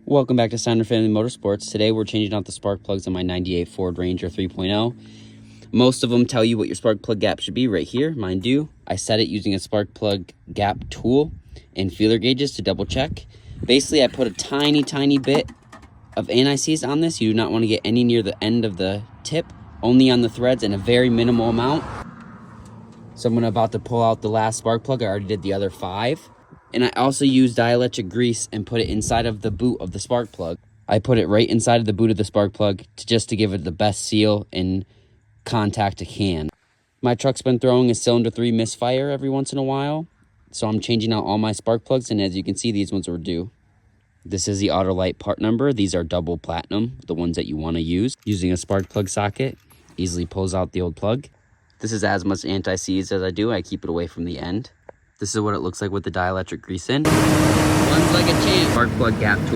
Welcome back to Steiner Family Motorsports. Today we're changing out the spark plugs on my 98 Ford Ranger 3.0. Most of them tell you what your spark plug gap should be right here. Mine do. I set it using a spark plug gap tool and feeler gauges to double check. Basically, I put a tiny bit of anti-seize on this. You do not want to get any near the end of the tip, only on the threads and a very minimal amount. So I'm about to pull out the last spark plug. I already did the other 5. And I also used dielectric grease and put it inside of the boot of the spark plug. I put it right inside of the boot of the spark plug just to give it the best seal and contact it can. My truck's been throwing a cylinder 3 misfire every once in a while, so I'm changing out all my spark plugs, and as you can see, these ones are due. This is the Autolite part number. These are double platinum, the ones that you want to use. Using a spark plug socket, easily pulls out the old plug. This is as much anti-seize as I do. I keep it away from the end. This is what it looks like with the dielectric grease in. Runs like a champ. Spark plug gap tool.